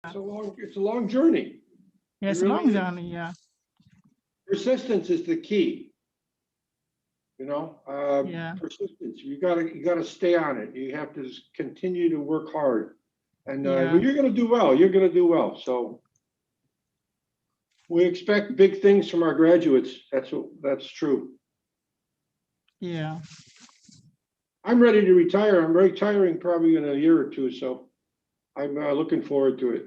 it's a long journey. Yeah, it's It a really long is. journey. Yeah, Persistence is the key. yeah, Persistence. You gotta stay on it. You have to just continue to work hard, and yeah, you're gonna do well. You're gonna do well. So we expect big things from our graduates. That's true. yeah. I'm ready to retire. I'm retiring probably in a year or two, so I'm looking forward to it.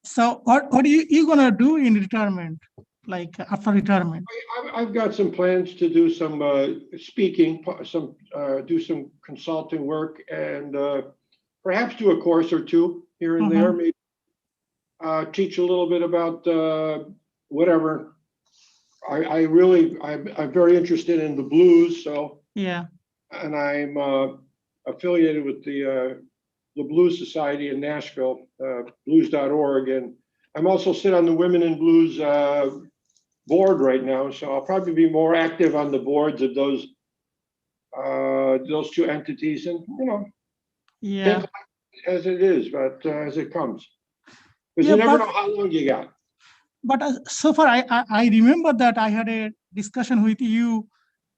So what are you gonna do in retirement? Like after retirement? I've got some plans to do some speaking, do some consulting work, and perhaps do a course or two here and there. Mm-hmm. Maybe teach a little bit about whatever. I'm very interested in the blues, so Yeah. and I'm affiliated with the Blues Society in Nashville, blues.org, and I'm also sit on the Women in Blues board right now, so I'll probably be more active on the boards of those two entities, and take Yeah. life as it is, but as it comes, because Yeah, you never know how long you got. but so far I remember that I had a discussion with you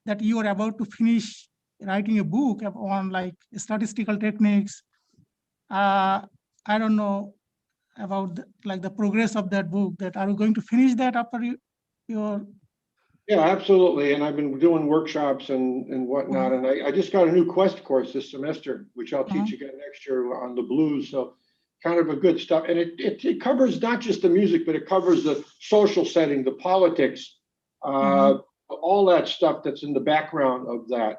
that you are about to finish writing a book on like statistical techniques. I don't know about like the progress of that book. That are you going to finish that after your? Yeah, absolutely. And I've been doing workshops and whatnot. And I just got a new Quest course this semester, which I'll teach again next year on the blues. So kind of a good stuff. And it covers not just the music, but it covers the social setting, the politics, all that stuff that's in the background of that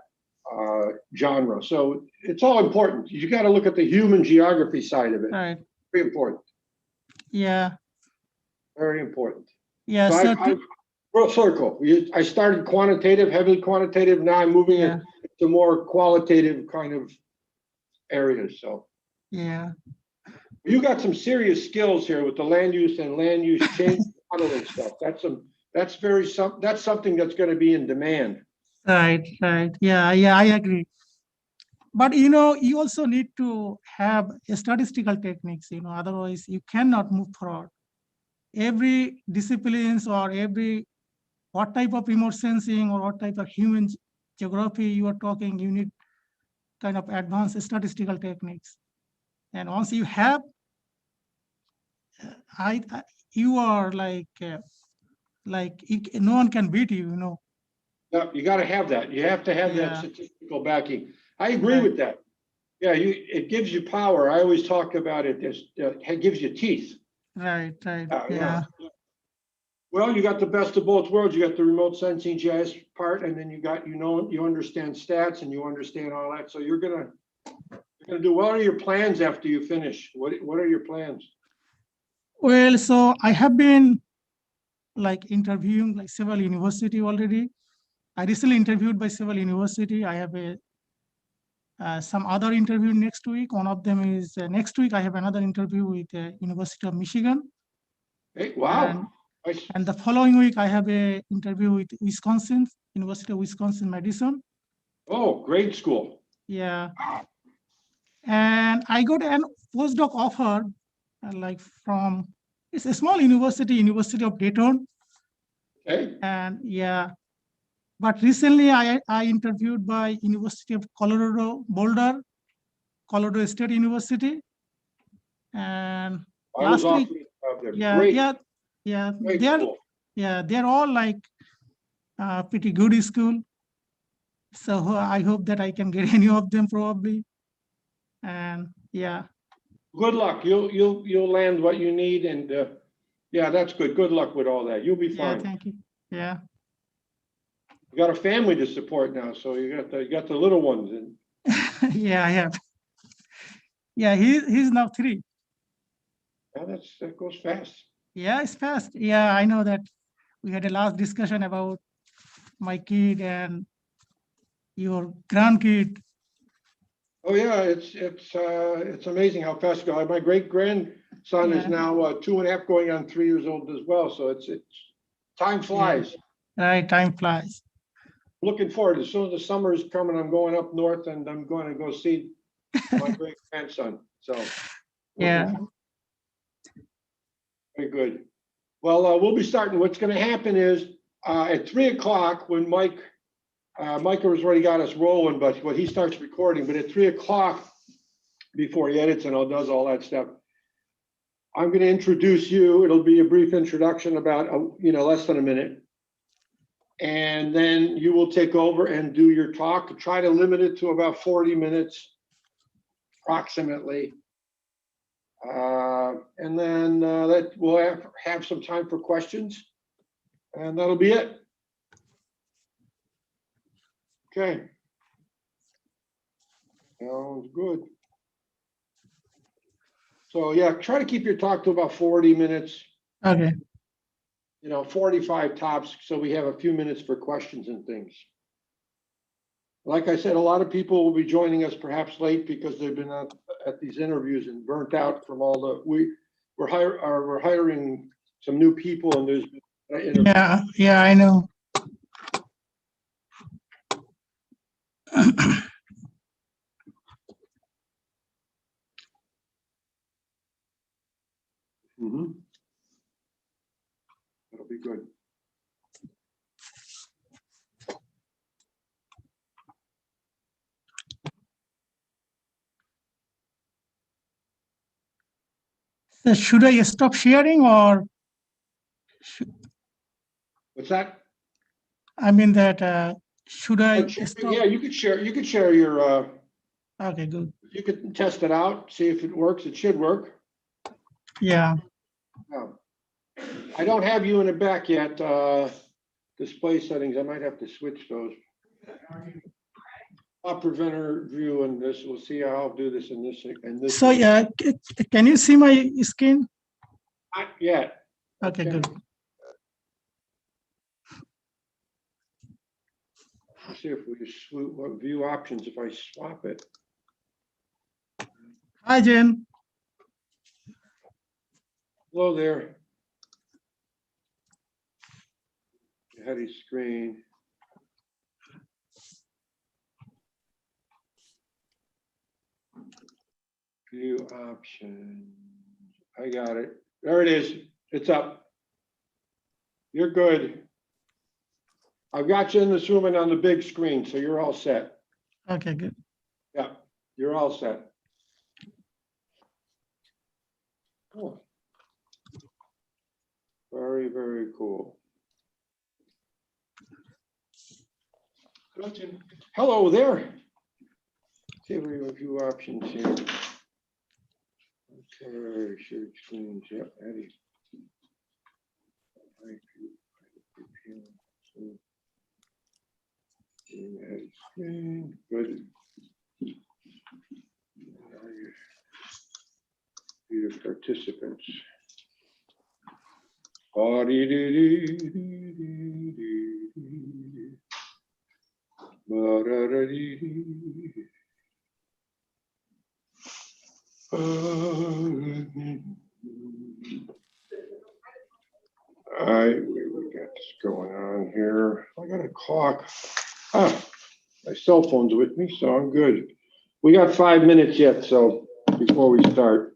genre. So it's all important. You got to look at the human geography side of it. Right. Very important. Yeah. Very important. Yeah. So So full circle. I started quantitative, heavily quantitative. Now I'm moving yeah. it to more qualitative kind of areas. So Yeah. you got some serious skills here with the land use and land use change modeling stuff. That's something that's going to be in demand. Right. Right. Yeah. Yeah. I agree. But you also need to have statistical techniques. Otherwise you cannot move forward. Every disciplines or every what type of remote sensing or what type of human geography you are talking, you need kind of advanced statistical techniques. And once you have, I you are no one can beat you. Yeah, you got to have that. You have to have that Yeah. statistical backing. I agree Right. with that. Yeah, it gives you power. I always talk about it as it gives you teeth. Right. Right. Yeah. Yeah. Well, you got the best of both worlds. You got the remote sensing GIS part, and then you understand stats and you understand all that. So you're gonna do. What are your plans after you finish? What are your plans? Well, so I have been like interviewing like several university already. I recently interviewed by several university. I have some other interview next week. One of them is next week. I have another interview with University of Michigan, Hey, wow. and Nice. and the following week I have a interview with Wisconsin, University of Wisconsin Madison. Oh, grade school. Yeah, and I got an postdoc offer, like from it's a small university, University of Dayton, Okay. and yeah. But recently I interviewed by University of Colorado Boulder, Colorado State University, and I was last week, offered out there. yeah, Great, yeah, yeah, great school. they're all like pretty good school. So I hope that I can get any of them probably. And yeah, Good luck. You'll land what you need, and yeah, that's good. Good luck with all that. You'll be yeah, fine. thank you. Yeah, You got a family to support now, so you got the little ones, and yeah, I have. Yeah, he's now 3. yeah, that goes fast. Yeah, it's fast. Yeah, I know that we had a last discussion about my kid and your grandkid. Oh yeah, it's amazing how fast it goes. My great grandson is Yeah, now 2.5, going on 3 years old as well. So it's time yeah, flies. right. Time flies. Looking forward. As soon as the summer is coming, I'm going up north and I'm going to go see my great grandson. So Yeah, Very good. Well, we'll be starting. What's going to happen is at 3 o'clock when Micah has already got us rolling, but when he starts recording, but at 3 o'clock, before he edits and does all that stuff, I'm going to introduce you. It'll be a brief introduction about, less than a minute. And then you will take over and do your talk. Try to limit it to about 40 minutes, approximately. And then that we'll have some time for questions. And that'll be it. Okay. Sounds good. So yeah, try to keep your talk to about 40 minutes. Okay. 45 tops, so we have a few minutes for questions and things. Like I said, a lot of people will be joining us perhaps late because they've been at these interviews and burnt out from all the, we're hiring some new people and there's Yeah, I know. That'll be good. So should I stop sharing or? What's that? I mean that should I stop? Yeah, you could share. You could share your. Okay, good. You could test it out, see if it works. It should work. Yeah. No. I don't have you in the back yet. Display settings. I might have to switch those. I'll preventer view and this. We'll see how I'll do this in this. So yeah, can you see my screen? Not yet. Okay, good. Let's see if we just what view options if I swap it. Hi, Jen. Hello there. Heady screen. View options. I got it. There it is. It's up. You're good. I've got you in this room and on the big screen, so you're all set. Okay, good. Yeah, you're all set. Cool. Very, very cool. Hello there. See if we have a few options here. Okay, share screens. Yep, Eddie. Screen. Good. View participants. All right, we got this going on here. I got a clock. My cell phone's with me, so I'm good. We got 5 minutes yet, so before we start.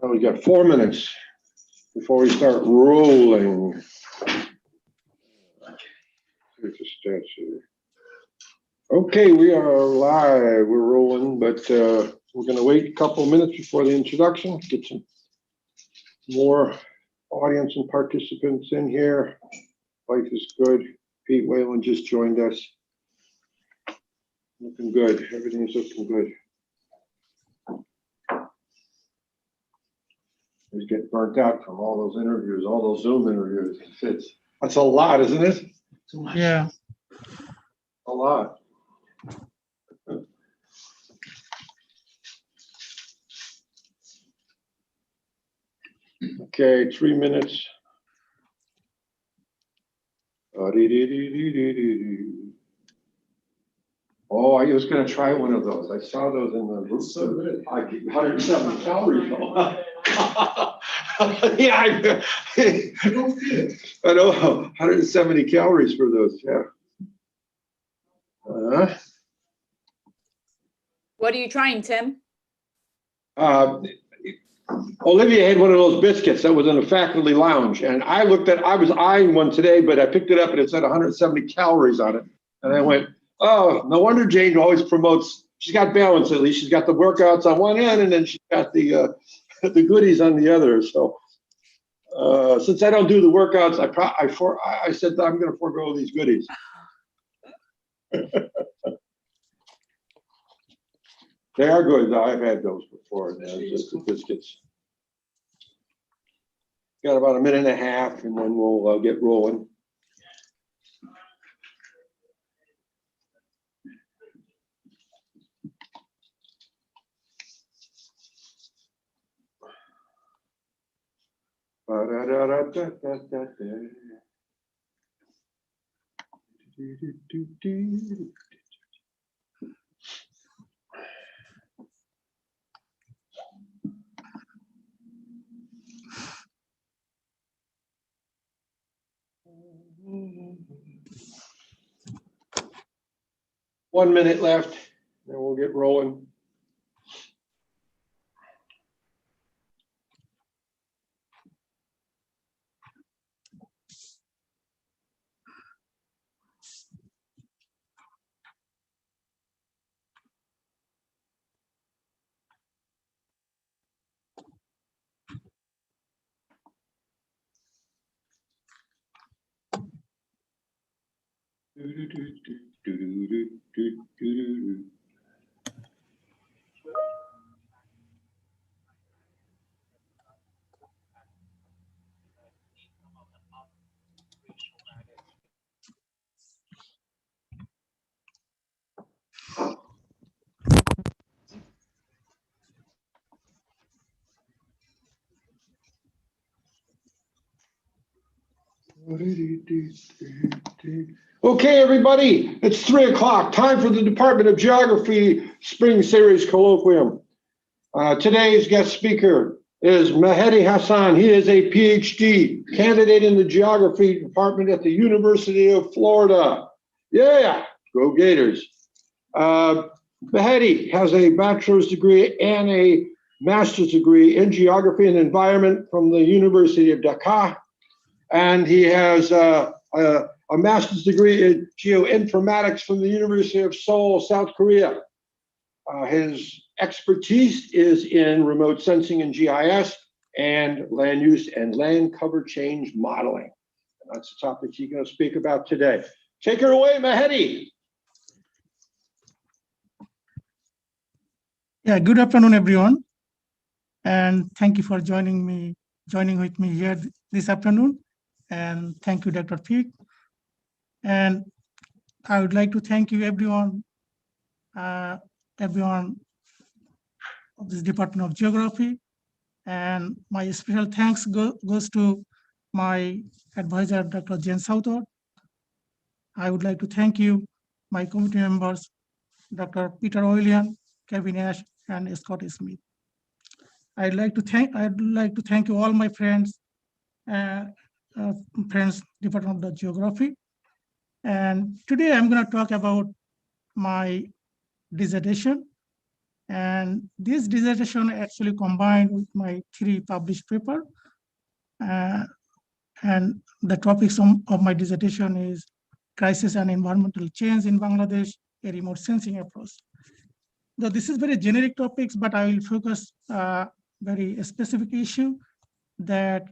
We got 4 minutes before we start rolling. Here's the stats here. Okay, we are live. We're rolling, but we're going to wait a couple of minutes before the introduction. Get some more audience and participants in here. Life is good. Pete Whalen just joined us. Looking good. Everything's looking good. He's getting burnt out from all those interviews, all those Zoom interviews. That's a lot, isn't it? Too much. Yeah. A lot. Okay, 3 minutes. Oh, I was going to try one of those. I saw those in the group. So good. 170 calories. Yeah, I know 170 calories for those. Yeah. What are you trying, Tim? Olivia had one of those biscuits that was in a faculty lounge, and I was eyeing one today, but I picked it up and it said 170 calories on it. And I went, oh, no wonder Jane always promotes, she's got balance at least. She's got the workouts on one end and then she's got the goodies on the other. So since I don't do the workouts, I said I'm going to forego these goodies. They are good. I've had those before. Just the biscuits. Got about a minute and a half, and then we'll get rolling. One minute left, then we'll get rolling. Okay, everybody, it's 3 o'clock. Time for the Department of Geography Spring Series Colloquium. Today's guest speaker is Mehdi Hassan. He is a PhD candidate in the Geography Department at the University of Florida. Yeah, go Gators. Mehdi has a bachelor's degree and a master's degree in Geography and Environment from the University of Dhaka. And he has a master's degree in geoinformatics from the University of Seoul, South Korea. His expertise is in remote sensing and GIS and land use and land cover change modeling. And that's the topic he's going to speak about today. Take her away, Mehdi. Yeah, good afternoon, everyone. And thank you for joining with me here this afternoon. And thank you, Dr. Peak. And I would like to thank you, everyone of this Department of Geography. And my special thanks goes to my advisor, Dr. Jane Southard. I would like to thank you, my committee members, Dr. Peter Oilian, Kevin Ash, and Scott Smith. I'd like to thank you all my friends, Department of Geography. And today I'm going to talk about my dissertation. And this dissertation actually combined with my 3 published papers. And the topics of my dissertation is crisis and environmental change in Bangladesh, a remote sensing approach. Though this is very generic topics, but I will focus very specific issue that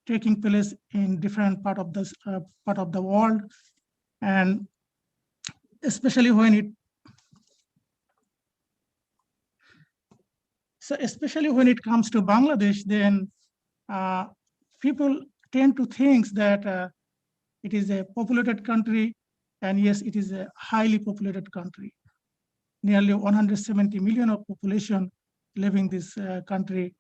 taking place in different part of the world, and especially when it comes to Bangladesh, then people tend to think that it is a populated country, and yes, it is a highly populated country. Nearly 170 million of population living this country.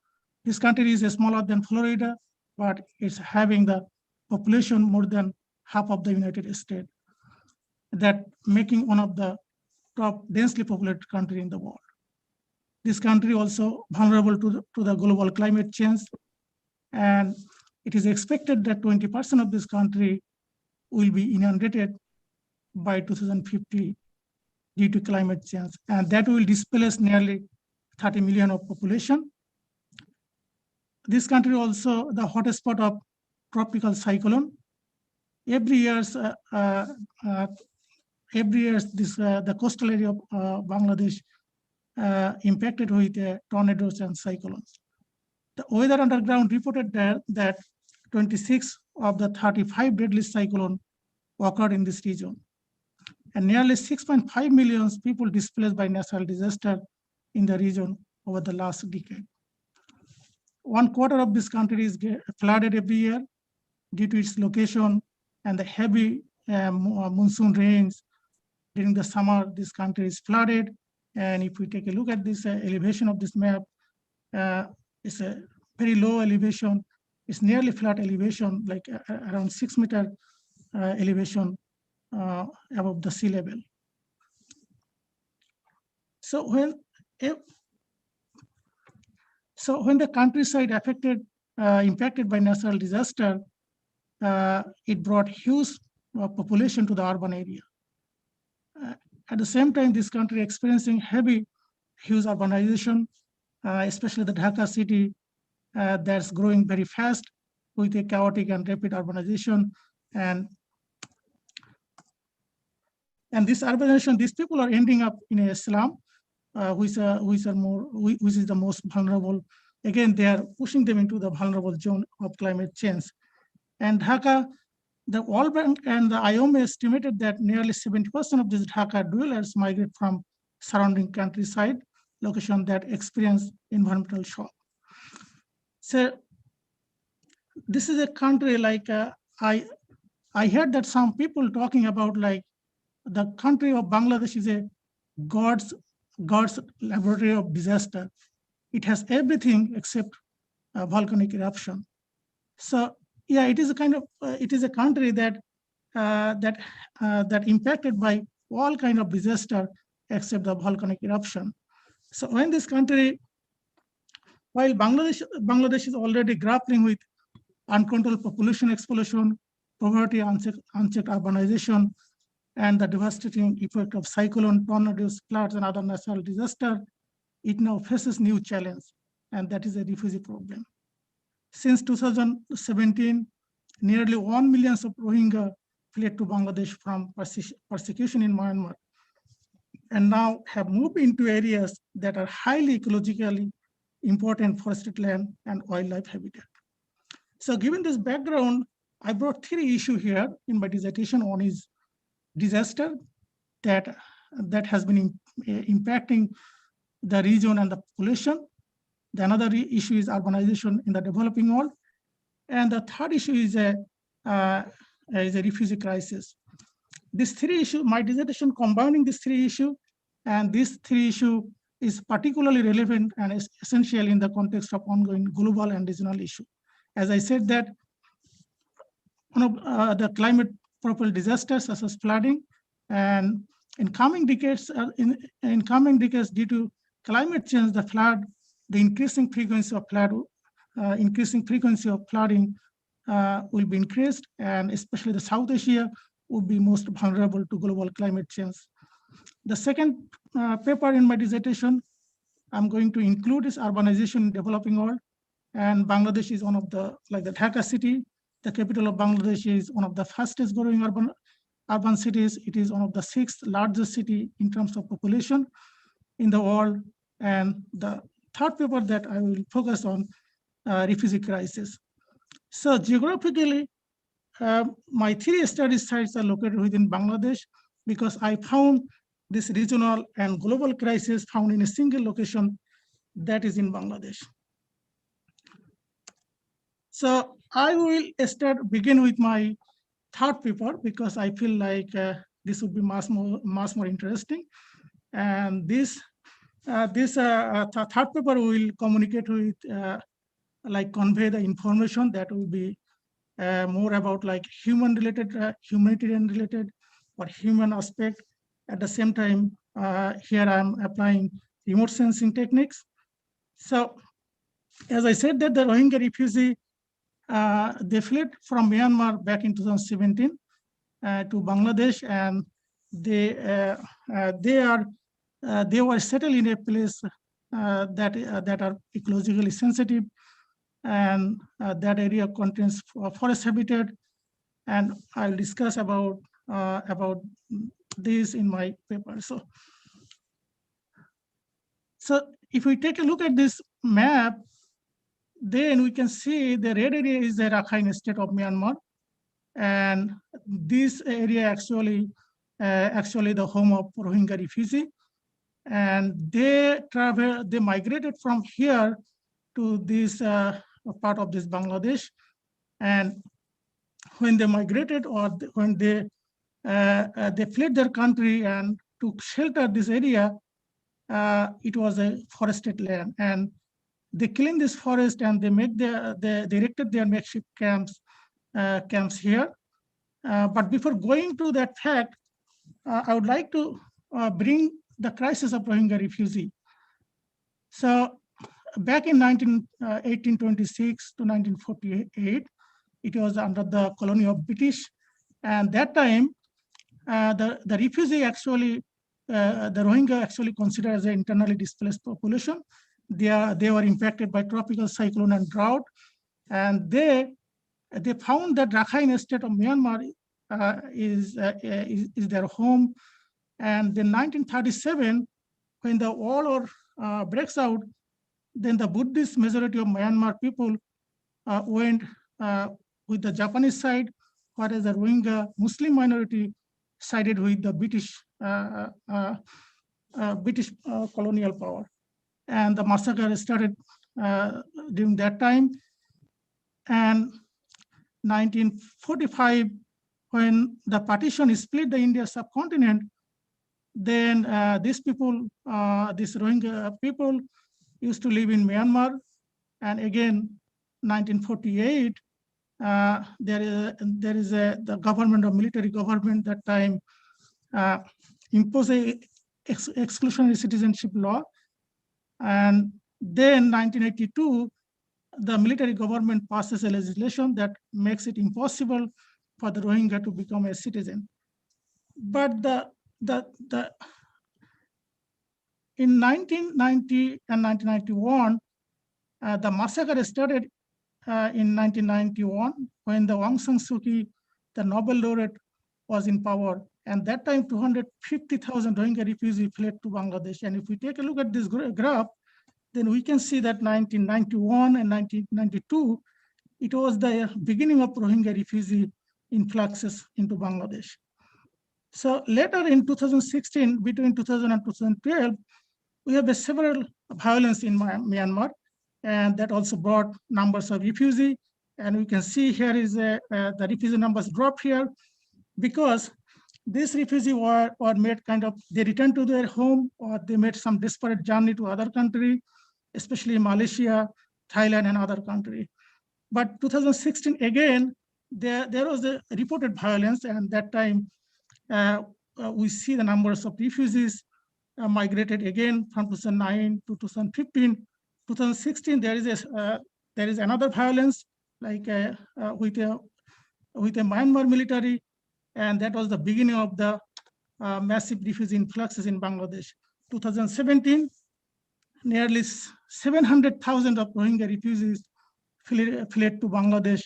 This country is smaller than Florida, but it's having the population more than half of the United States, that making one of the top densely populated country in the world. This country also vulnerable to the global climate change, and it is expected that 20% of this country will be inundated by 2050 due to climate change, and that will displace nearly 30 million of population. This country also the hottest spot of tropical cyclone. Every year, the coastal area of Bangladesh impacted with tornadoes and cyclones. The Weather Underground reported that 26 of the 35 deadly cyclones occurred in this region, and nearly 6.5 million people displaced by natural disaster in the region over the last decade. 1/4 of this country is flooded every year due to its location and the heavy monsoon rains. During the summer, this country is flooded. And if we take a look at this elevation of this map, it's a very low elevation. It's nearly flat elevation, like around 6-meter elevation above the sea level. So when the countryside impacted by natural disaster, it brought huge population to the urban area. At the same time, this country experiencing huge urbanization, especially the Dhaka city that's growing very fast with a chaotic and rapid urbanization. And this urbanization, these people are ending up in a slum, which is the most vulnerable. Again, they are pushing them into the vulnerable zone of climate change. And Dhaka, the World Bank and the IOM estimated that nearly 70% of these Dhaka dwellers migrate from surrounding countryside location that experience environmental shock. So this is a country like I heard that some people talking about like the country of Bangladesh is a God's laboratory of disaster. It has everything except volcanic eruption. So yeah, it is a kind of it is a country that that impacted by all kind of disaster except the volcanic eruption. So when this country, while Bangladesh is already grappling with uncontrolled population explosion, poverty, unchecked urbanization, and the devastating effect of cyclone, tornadoes, floods, and other natural disaster, it now faces new challenge, and that is a refugee problem. Since 2017, nearly 1 million of Rohingya fled to Bangladesh from persecution in Myanmar, and now have moved into areas that are highly ecologically important forested land and wildlife habitat. So given this background, I brought 3 issues here in my dissertation. One is disaster that has been impacting the region and the population. The another issue is urbanization in the developing world. And the third issue is a refugee crisis. These 3 issues, my dissertation combining these 3 issues, and these 3 issues is particularly relevant and is essential in the context of ongoing global and regional issue. As I said that one of the climate propelled disasters such as flooding, and in coming decades due to climate change, the increasing frequency of flooding will be increased, and especially the South Asia will be most vulnerable to global climate change. The second paper in my dissertation, I'm going to include is urbanization in developing world, and Bangladesh is one of the, like the Dhaka city, the capital of Bangladesh is one of the fastest growing urban cities. It is one of the 6th largest city in terms of population in the world. And the third paper that I will focus on, refugee crisis. So geographically, my 3 study sites are located within Bangladesh because I found this regional and global crisis found in a single location that is in Bangladesh. So I will begin with my third paper because I feel like this would be much more interesting. And this third paper will communicate with, like convey the information that will be more about like humanitarian related or human aspect. At the same time, here I'm applying remote sensing techniques. So as I said that the Rohingya refugee, they fled from Myanmar back in 2017 to Bangladesh, and they were settled in a place that are ecologically sensitive, and that area contains forest habitat, and I'll discuss about this in my paper. So if we take a look at this map, then we can see the red area is the Rakhine state of Myanmar, and this area actually the home of Rohingya refugee, and they migrated from here to this part of this Bangladesh, and when they migrated or when they fled their country and took shelter this area, it was a forested land, and they cleaned this forest and they erected their makeshift camps here. But before going to that fact, I would like to bring the crisis of Rohingya refugee. So back in 1826 to 1948, it was under the colony of British, and that time the refugee actually, the Rohingya actually considered as an internally displaced population. They were impacted by tropical cyclone and drought, and they found that Rakhine state of Myanmar is their home. And in 1937, when the war breaks out, then the Buddhist majority of Myanmar people went with the Japanese side, whereas the Rohingya Muslim minority sided with the British colonial power. And the massacre started during that time. And 1945, when the partition split the India subcontinent, then these Rohingya people used to live in Myanmar. And again, 1948, the government or military government that time imposed a exclusionary citizenship law. And then 1982, the military government passes a legislation that makes it impossible for the Rohingya to become a citizen. But in 1990 and 1991, the massacre started in 1991 when the Aung San Suu Kyi, the Nobel laureate, was in power. And that time, 250,000 Rohingya refugees fled to Bangladesh. And if we take a look at this graph, then we can see that 1991 and 1992, it was the beginning of Rohingya refugee influxes into Bangladesh. So later in 2016, between 2000 and 2012, we have several violence in Myanmar, and that also brought numbers of refugees. And we can see here is the refugee numbers drop here because these refugees were made they returned to their home, or they made some desperate journey to other country, especially Malaysia, Thailand, and other country. But 2016, again, there was a reported violence, and that time we see the numbers of refugees migrated again from 2009 to 2015. 2016, there is another violence, like with a Myanmar military, and that was the beginning of the massive refugee influxes in Bangladesh. 2017, nearly 700,000 of Rohingya refugees fled to Bangladesh,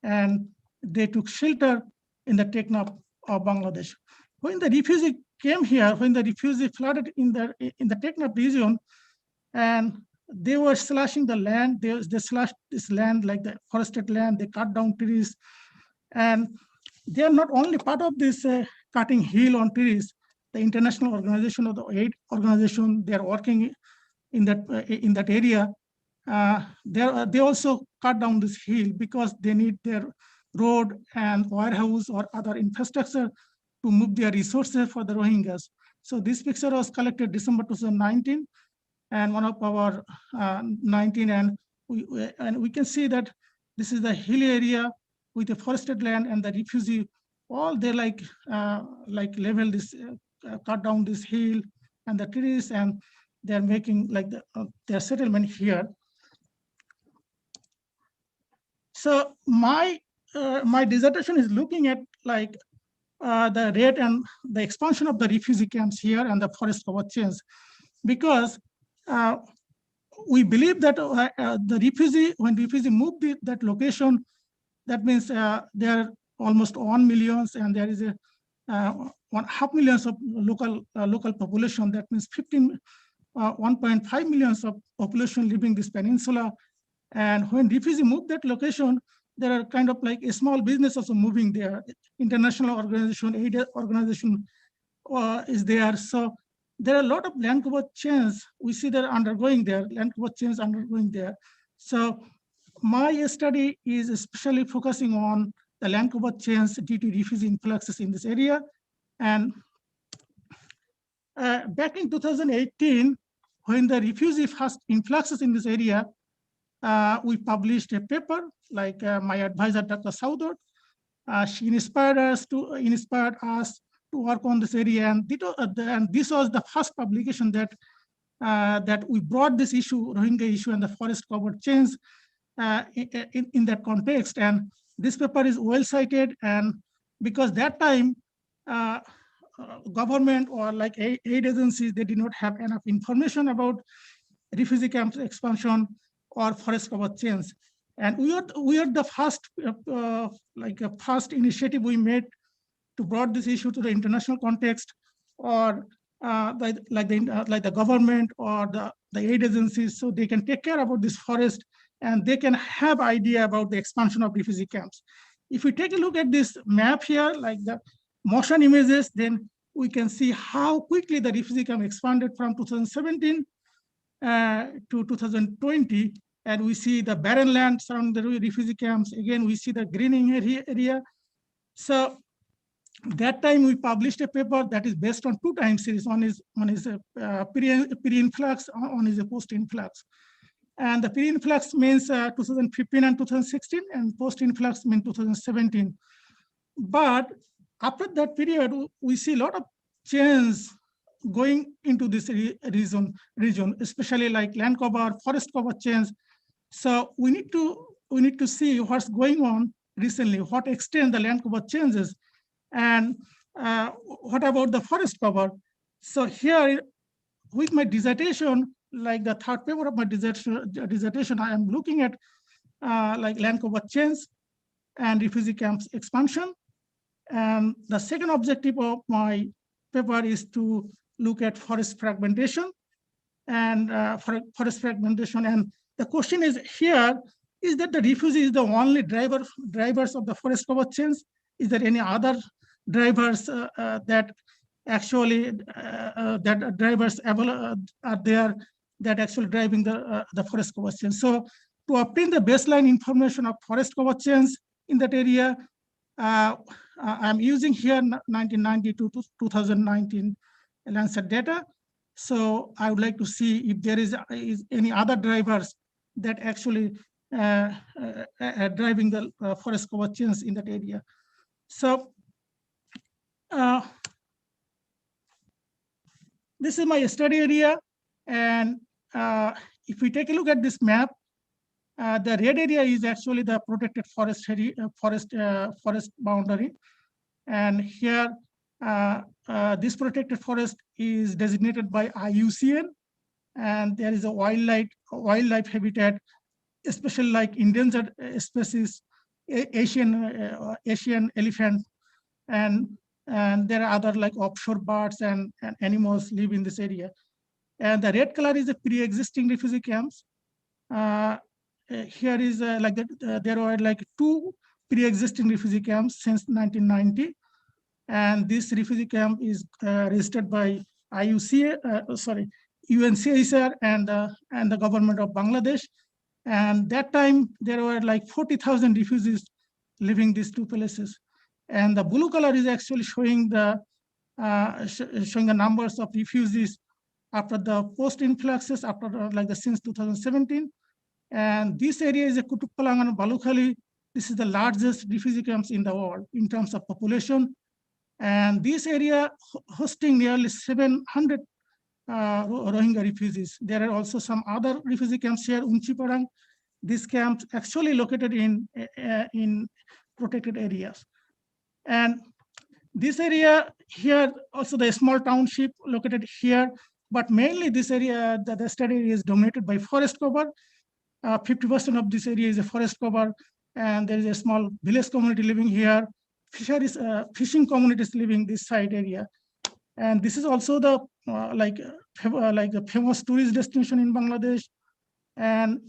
and they took shelter in the Teknaf of Bangladesh. When the refugee came here, when the refugee flooded in the Teknaf region, and they were slashing the land, they slashed this land like the forested land, they cut down trees, and they are not only part of this cutting hill on trees. The international organization or the aid organization, they are working in that area, they also cut down this hill because they need their road and warehouse or other infrastructure to move their resources for the Rohingyas. So this picture was collected December 2019, and one of our 19, and we can see that this is the hill area with the forested land, and the refugee, all they like level this, cut down this hill and the trees, and they're making like their settlement here. So my dissertation is looking at like the rate and the expansion of the refugee camps here and the forest cover change, because we believe that when refugee move that location, that means there are almost 1 million, and there is a 1.5 million of local population. That means 1.5 million of population living this peninsula. And when refugee move that location, there are kind of like a small business also moving there. International organization, aid organization is there. So there are a lot of land cover change. We see that undergoing there, land cover change undergoing there. So my study is especially focusing on the land cover change due to refugee influxes in this area. And back in 2018, when the refugee first influxes in this area, we published a paper, like my advisor, Dr. Saudot. She inspired us to work on this area, and this was the first publication that we brought this issue, Rohingya issue, and the forest cover change in that context. And this paper is well cited, and because that time government or like aid agencies, they did not have enough information about refugee camps expansion or forest cover change. And we are the first first initiative we made to brought this issue to the international context, or like the government or the aid agencies, so they can take care about this forest and they can have idea about the expansion of refugee camps. If we take a look at this map here, like the motion images, then we can see how quickly the refugee camp expanded from 2017 to 2020. And we see the barren land surrounding the refugee camps. Again, we see the greening area. So that time we published a paper that is based on 2 time series. One is a pre-influx, one is a post-influx. And the pre-influx means 2015 and 2016, and post-influx means 2017. But after that period, we see a lot of change going into this region, especially like land cover, forest cover change. So we need to see what's going on recently, what extent the land cover changes, and what about the forest cover. So here, with my dissertation, like the third paper of my dissertation, I am looking at like land cover change and refugee camps expansion. And the second objective of my paper is to look at forest fragmentation and forest fragmentation. And the question is here, is that the refugee is the only drivers of the forest cover change? Is there any other drivers that actually that drivers are there that actually driving the forest cover change? So to obtain the baseline information of forest cover change in that area, I'm using here 1992 to 2019 Lancet data. So I would like to see if there is any other drivers that actually driving the forest cover change in that area. So this is my study area, and if we take a look at this map, the red area is actually the protected forest area, forest boundary, and here this protected forest is designated by IUCN, and there is a wildlife habitat, especially like endangered species, Asian elephant, and there are other like offshore birds and animals live in this area. And the red color is the pre-existing refugee camps. Here is like there were like 2 pre-existing refugee camps since 1990. And this refugee camp is registered by UNCHR and the government of Bangladesh. And that time there were like 40,000 refugees living these two places. And the blue color is actually showing the numbers of refugees after the post influxes after since 2017. And this area is a Kutupalong and Balukhali. This is the largest refugee camps in the world in terms of population. And this area hosting nearly 700 Rohingya refugees. There are also some other refugee camps here, Unchiparang. These camps actually located in protected areas. And this area here, also the small township located here, but mainly this area, the study is dominated by forest cover. 50% of this area is a forest cover, and there is a small village community living here. Fisheries, fishing communities living this side area. And this is also the like a famous tourist destination in Bangladesh. And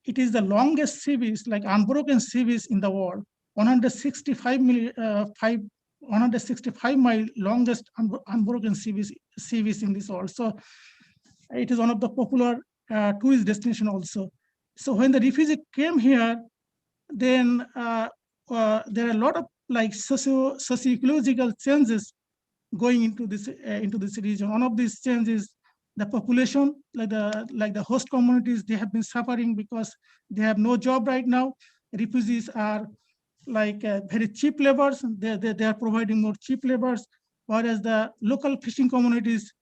it is the longest sea beach, like unbroken sea beach in the world. 165 mile longest unbroken sea beach in this world. So it is one of the popular tourist destination also. So when the refugee came here, then there are a lot of like socio-ecological changes going into this region. One of these changes, the population, like the host communities, they have been suffering because they have no job right now. Refugees are like very cheap laborers. They are providing more cheap laborers, whereas the local fishing communities,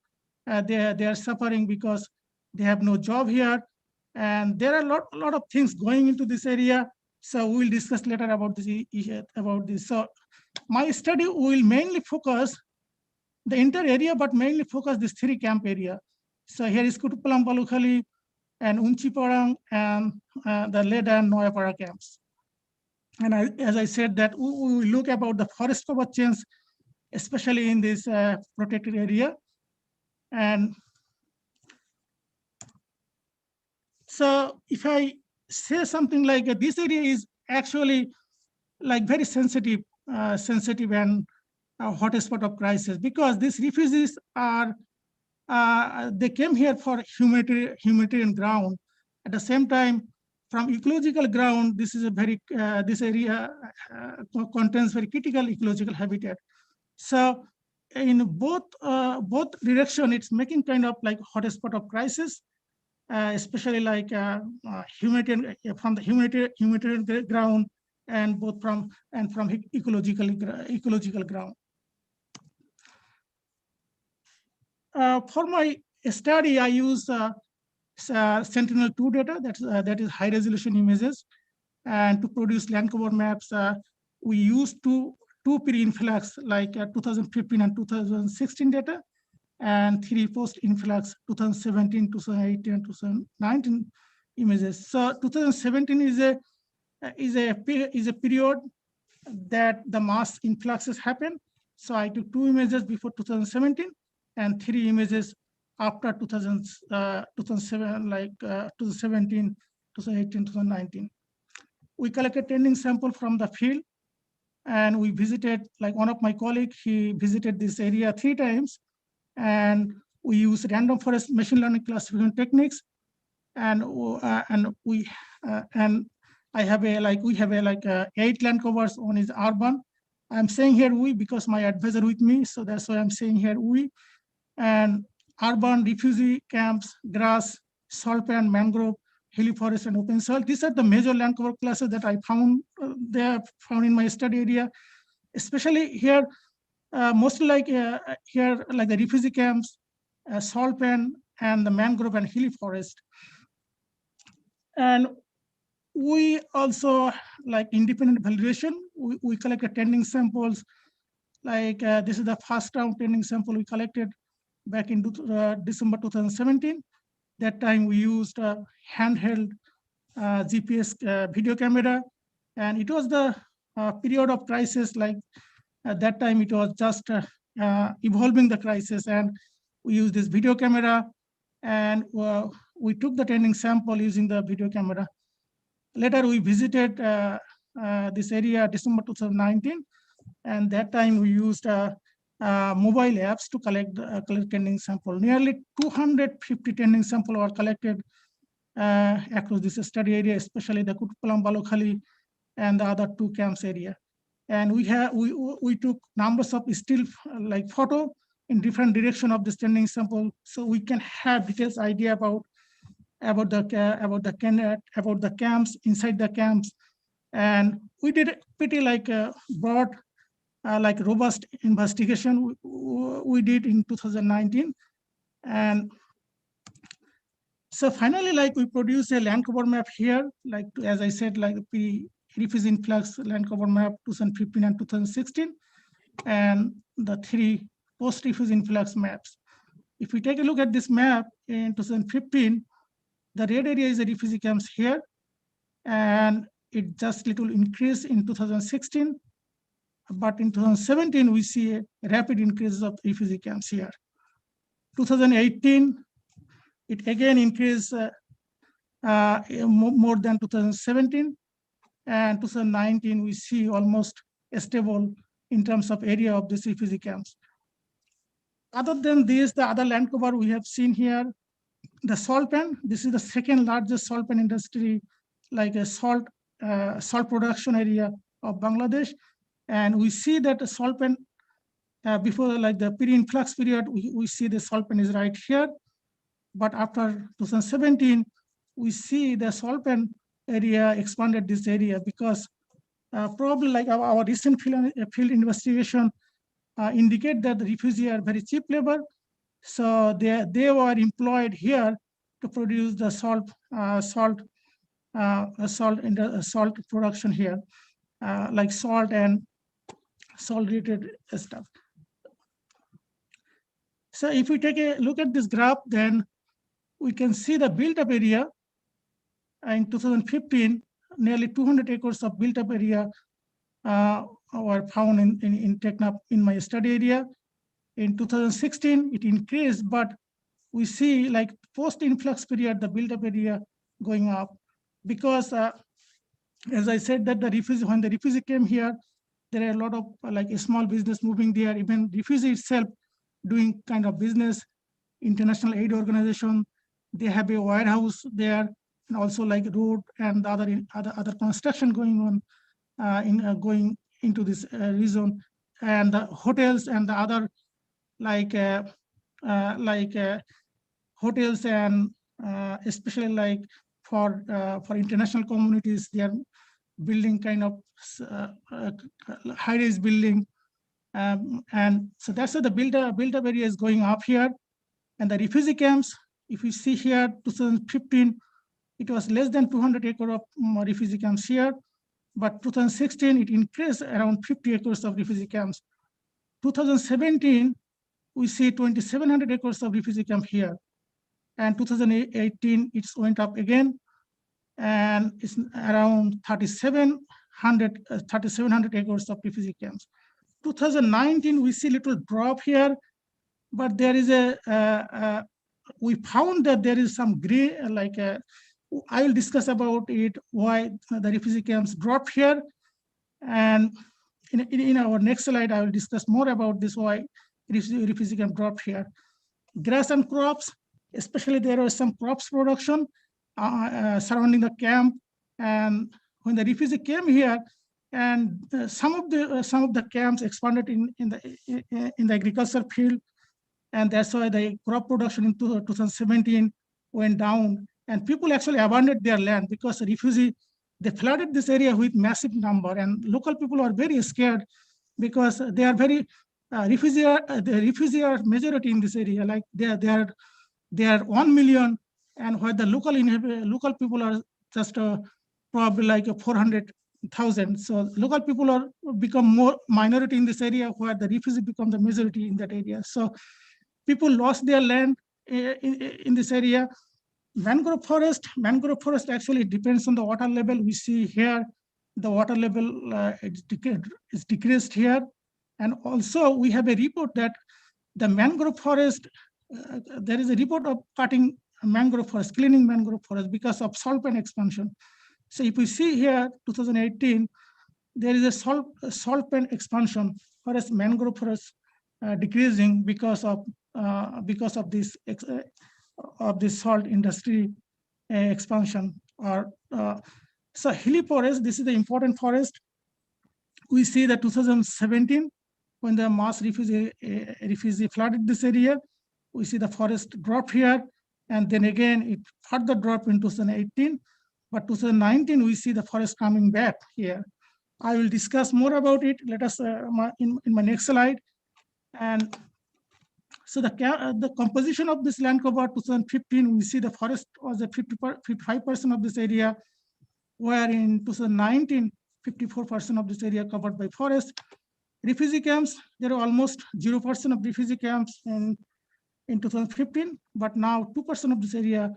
they are suffering because they have no job here. And there are a lot of things going into this area. So we will discuss later about this. So my study will mainly focus the entire area, but mainly focus this 3 camp area. So here is Kutupalong, Balukhali, and Unchiparang, and the Leda and Noyapara camps. And as I said, that we will look about the forest cover change, especially in this protected area. And so if I say something like this area is actually like very sensitive and hotspot of crisis, because these refugees are they came here for humanitarian ground. At the same time, from ecological ground, this is a very this area contains very critical ecological habitat. So in both direction, it's making kind of like hotspot of crisis, especially like humanitarian from the humanitarian ground, and both from ecological ground. For my study, I use Sentinel-2 data, that is high resolution images, and to produce land cover maps, we use two pre-influx, like 2015 and 2016 data, and 3 post-influx 2017, 2018, and 2019 images. So 2017 is a period that the mass influxes happen. So I took 2 images before 2017 and 3 images after 2007, like 2017, 2018, 2019. We collected tending sample from the field, and we visited, like one of my colleagues, he visited this area 3 times, and we use random forest machine learning classification techniques, and we have 8 land covers. One is urban. I'm saying here we because my advisor with me, so that's why I'm saying here we. And urban, refugee camps, grass, salt pan, mangrove, hilly forest, and open soil. These are the major land cover classes that I found in my study area. Especially here, mostly like here, like the refugee camps, salt pan, and the mangrove and hilly forest. And we also like independent validation. We collected tending samples. Like this is the first round tending sample we collected back in December 2017. That time we used a handheld GPS video camera, and it was the period of crisis. Like at that time, it was just evolving the crisis, and we used this video camera, and we took the tending sample using the video camera. Later, we visited this area December 2019, and that time we used mobile apps to collect tending sample. Nearly 250 tending sample were collected across this study area, especially the Kutupallam, Balokhali, and the other two camps area. And we took numbers of still like photo in different direction of the standing sample, so we can have details idea about the camps, inside the camps. And we did pretty like broad, like robust investigation we did in 2019. And so finally, like we produce a land cover map here, like as I said, like the refugee influx land cover map 2015 and 2016, and the 3 post-refugee influx maps. If we take a look at this map in 2015, the red area is the refugee camps here, and it just little increase in 2016. But in 2017, we see a rapid increase of refugee camps here. 2018, it again increased more than 2017. And 2019, we see almost stable in terms of area of these refugee camps. Other than this, the other land cover we have seen here, the salt pan. This is the second largest salt pan industry, like a salt production area of Bangladesh. And we see that the salt pan, before like the pre-influx period, we see the salt pan is right here. But after 2017, we see the salt pan area expanded this area because probably like our recent field investigation indicate that the refugees are very cheap labor. So they were employed here to produce the salt production here, like salt and salt-related stuff. So if we take a look at this graph, then we can see the built-up area. In 2015, nearly 200 acres of built-up area were found in Teknaf in my study area. In 2016, it increased, but we see like post-influx period, the built-up area going up because, as I said, that when the refugee came here, there are a lot of like a small business moving there. Even refugee itself doing kind of business. International aid organization, they have a warehouse there, and also like road and other construction going on going into this region, and the hotels and the other hotels and especially like for international communities, they are building kind of high-rise building, and so that's why the built-up area is going up here. And the refugee camps, if you see here, 2015, it was less than 200 acres of refugee camps here, but 2016 it increased around 50 acres of refugee camps. 2017, we see 2,700 acres of refugee camp here. And 2018, it went up again, and it's around 3,700 acres of refugee camps. 2019, we see little drop here, but there is we found that there is some gray, I will discuss about it, why the refugee camps dropped here. And in our next slide, I will discuss more about this, why refugee camp dropped here. Grass and crops, especially there was some crops production surrounding the camp. And when the refugee came here, and some of the camps expanded in the agriculture field, and that's why the crop production in 2017 went down, and people actually abandoned their land because the refugee, they flooded this area with massive number, and local people are very scared because they are very the refugee are majority in this area, like they are 1 million, and where the local people are just probably like 400,000. So local people are become more minority in this area, where the refugee become the majority in that area. So people lost their land in this area. Mangrove forest actually depends on the water level. We see here the water level is decreased here. And also we have a report that the mangrove forest, there is a report of cutting mangrove forest, cleaning mangrove forest because of salt pan expansion. So if we see here, 2018, there is a salt pan expansion, whereas mangrove forest decreasing because of this salt industry expansion. So hilly forest, this is the important forest. We see that 2017, when the mass refugee flooded this area, we see the forest drop here, and then again it further dropped in 2018. But 2019, we see the forest coming back here. I will discuss more about it. Let us in my next slide. And so the composition of this land cover 2015, we see the forest was at 55% of this area, where in 2019, 54% of this area covered by forest. Refugee camps, there are almost 0% of refugee camps in 2015, but now 2% of this area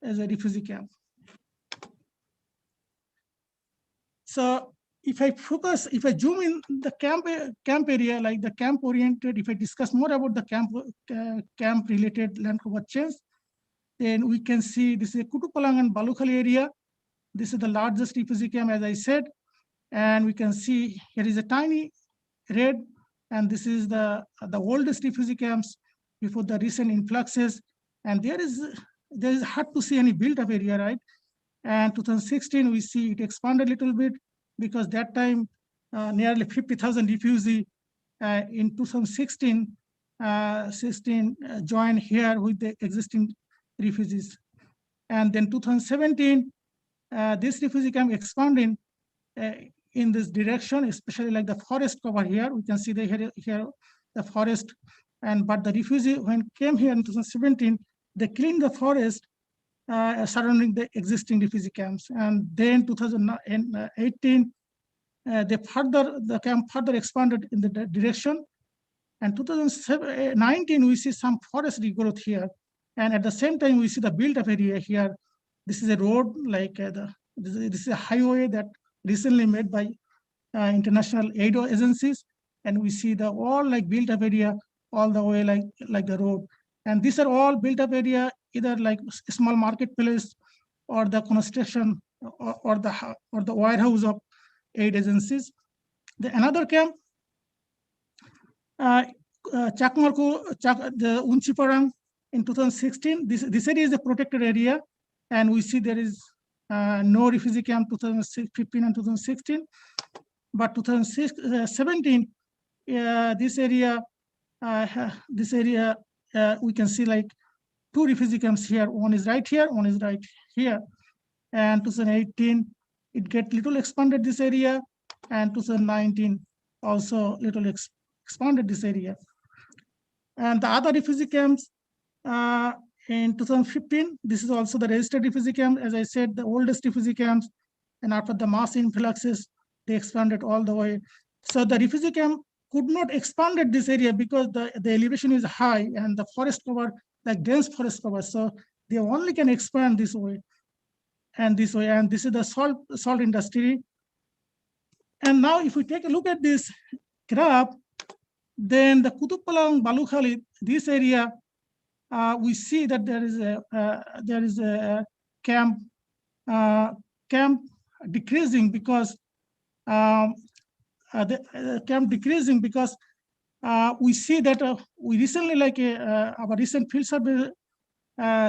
is a refugee camp. So if I zoom in the camp area, like the camp oriented, if I discuss more about the camp related land cover change, then we can see this is Kutupalang and Balukhali area. This is the largest refugee camp, as I said, and we can see here is a tiny red, and this is the oldest refugee camps before the recent influxes. And there is hard to see any built up area, right? And 2016, we see it expanded a little bit because that time nearly 50,000 refugees in 2016 joined here with the existing refugees. And then 2017, this refugee camp expanding in this direction, especially like the forest cover here. We can see here the forest, but the refugee when came here in 2017, they cleaned the forest surrounding the existing refugee camps. And then 2018, the camp further expanded in the direction. And 2019, we see some forest regrowth here. And at the same time, we see the built-up area here. This is a road, like this is a highway that recently made by international aid agencies. And we see the all like built-up area all the way like the road. And these are all built-up area, either like small marketplace or the construction or the warehouse of aid agencies. Another camp, Chakmarku, the Unchiparang in 2016. This area is a protected area, and we see there is no refugee camp 2015 and 2016. But 2017, this area, we can see like two refugee camps here. One is right here, one is right here. And 2018, it get little expanded this area, and 2019 also little expanded this area. And the other refugee camps in 2015, this is also the registered refugee camp. As I said, the oldest refugee camps, and after the mass influxes, they expanded all the way. So the refugee camp could not expand at this area because the elevation is high and the forest cover, like dense forest cover. So they only can expand this way and this way. And this is the salt industry. And now if we take a look at this graph, then the Kutupalang, Balukhali, this area, we see that there is a camp decreasing because we see that we recently, like our recent field survey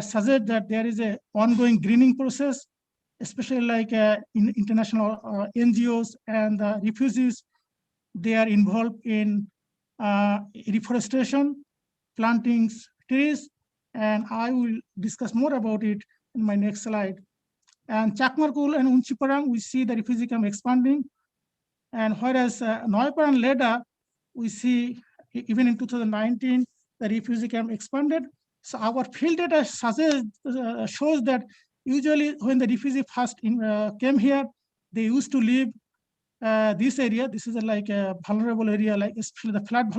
suggest that there is a ongoing greening process, especially like in international NGOs and refugees. They are involved in reforestation, plantings, trees, and I will discuss more about it in my next slide. And Chakmarkul and Unchiparang, we see the refugee camp expanding. And whereas Noyapar and Leda, we see even in 2019, the refugee camp expanded. So our field data shows that usually when the refugee first came here, they used to live this area. This is like a vulnerable area, like especially the flood,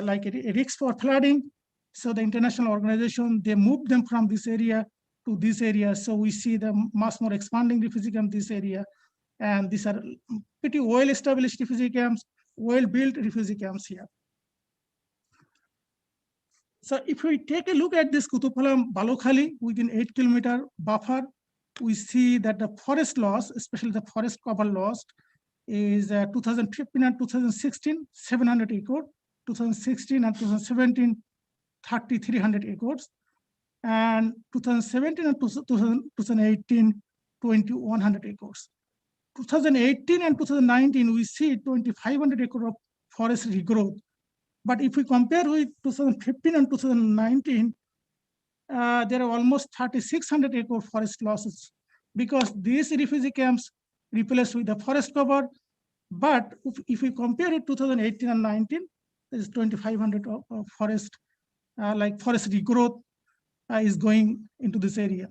like a risk for flooding. So the international organization, they moved them from this area to this area. So we see the much more expanding refugee camp this area. And these are pretty well-established refugee camps, well-built refugee camps here. So if we take a look at this Kutupalang Balukhali within 8 kilometer buffer, we see that the forest loss, especially the forest cover lost, is 2015 and 2016, 700 acres, 2016 and 2017, 3,300 acres. and 2017 and 2018, 2,100 acres. 2018 and 2019, we see 2,500 acre of forest regrowth. But if we compare with 2015 and 2019, there are almost 3,600 acre forest losses because these refugee camps replaced with the forest cover. But if we compare it 2018 and 19, there is 2,500 of forest, forest regrowth is going into this area.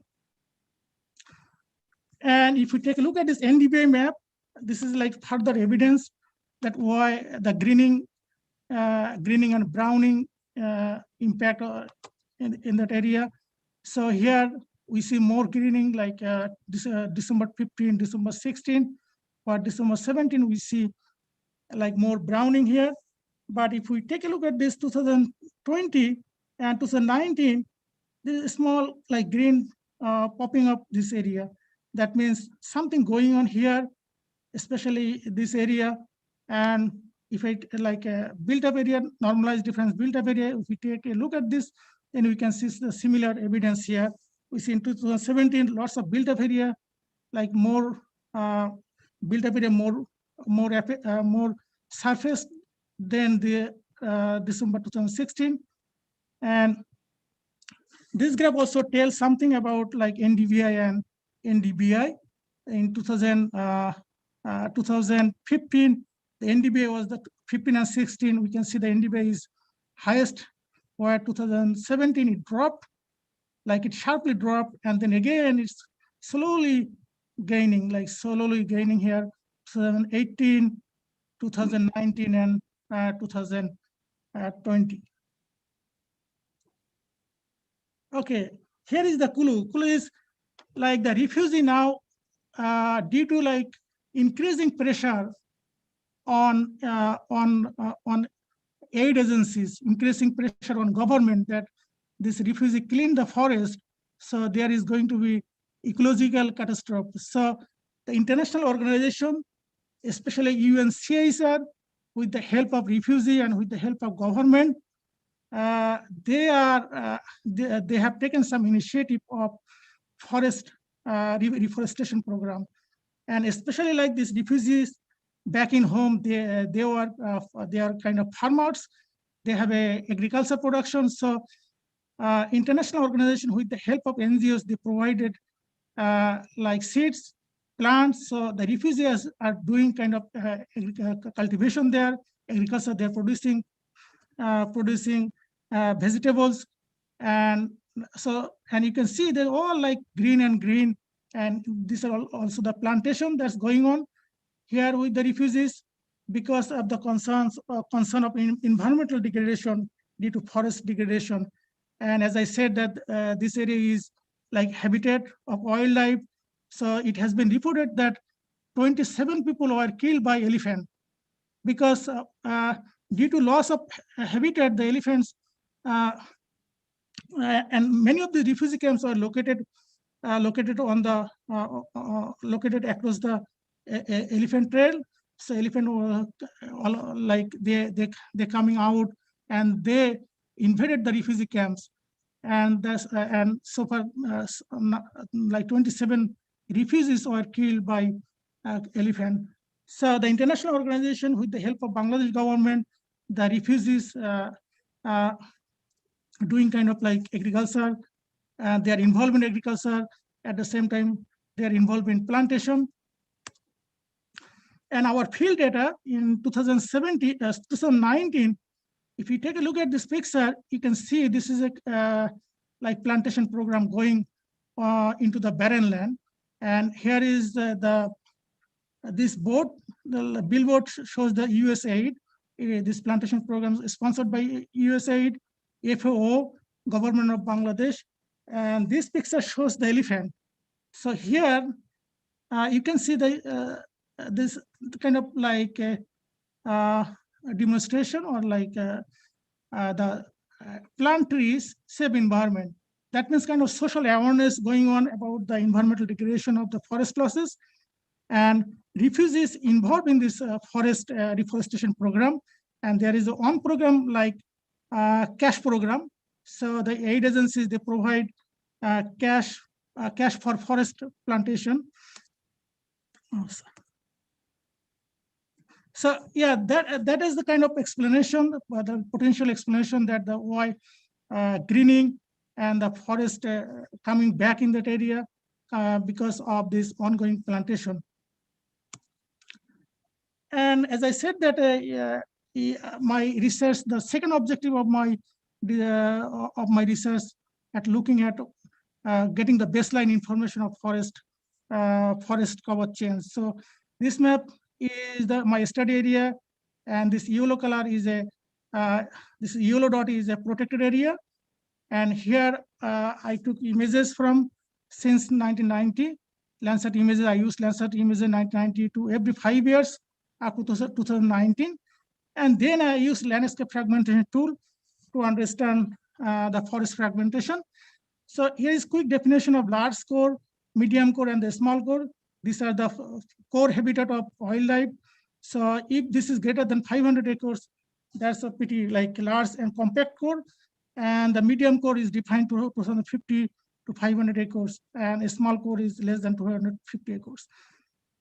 And if we take a look at this NDVI map, this is like further evidence that why the greening and browning impact in that area. So here we see more greening like December 15, December 16, but December 17, we see like more browning here. But if we take a look at this 2020 and 2019, there is a small like green popping up this area. That means something going on here, especially this area. And if it like a built-up area, normalized difference built-up area, if we take a look at this, then we can see the similar evidence here. We see in 2017, lots of built-up area, like more built-up area, more surface than the December 2016. And this graph also tells something about like NDVI and NDBI. In 2015, the NDBI was the 15 and 16. We can see the NDBI is highest, where 2017 it dropped, like it sharply dropped, and then again it's slowly gaining, like slowly gaining here, 2018, 2019, and 2020. Okay, here is the clue. Clue is like the refugee now, due to like increasing pressure on aid agencies, increasing pressure on government that this refugee clean the forest, so there is going to be ecological catastrophe. So the international organization, especially UNCHR, with the help of refugee and with the help of government, they have taken some initiative of forest reforestation program, and especially like these refugees back in home, they are kind of farmers. They have a agriculture production. So international organization with the help of NGOs, they provided like seeds, plants. So the refugees are doing kind of cultivation there, agriculture. They're producing vegetables, and so, and you can see they're all like green and green, and these are also the plantation that's going on here with the refugees because of the concern of environmental degradation due to forest degradation. And as I said, that this area is like habitat of wildlife. So it has been reported that 27 people were killed by elephant because due to loss of habitat, the elephants, and many of the refugee camps are located on the located across the elephant trail. So elephant like they coming out and they invaded the refugee camps, and that's and so far like 27 refugees were killed by elephant. So the international organization with the help of Bangladesh government, the refugees doing kind of like agriculture, they are involved in agriculture. At the same time, they are involved in plantation. And our field data in 2019, if you take a look at this picture, you can see this is a like plantation program going into the barren land. And here is this board, the billboard shows the USAID. This plantation program is sponsored by USAID, FAO, government of Bangladesh. And this picture shows the elephant. So here you can see this kind of like demonstration or like the plant trees save environment. That means kind of social awareness going on about the environmental degradation of the forest losses, and refugees involved in this forest reforestation program. And there is one program like cash program. So the aid agencies, they provide cash for forest plantation. So yeah, that is the kind of explanation, the potential explanation that the why greening and the forest coming back in that area because of this ongoing plantation. And as I said that my research, the second objective of my research at looking at getting the baseline information of forest cover change. So this map is my study area, and this yellow color is this yellow dot is a protected area. And here I took images from since 1990, Landsat images. I used Landsat images in 1990 to every 5 years up to 2019. And then I used landscape fragmentation tool to understand the forest fragmentation. So here is quick definition of large core, medium core, and the small core. These are the core habitat of wildlife. So if this is greater than 500 acres, that's a pretty like large and compact core. And the medium core is defined to 250 to 500 acres, and a small core is less than 250 acres.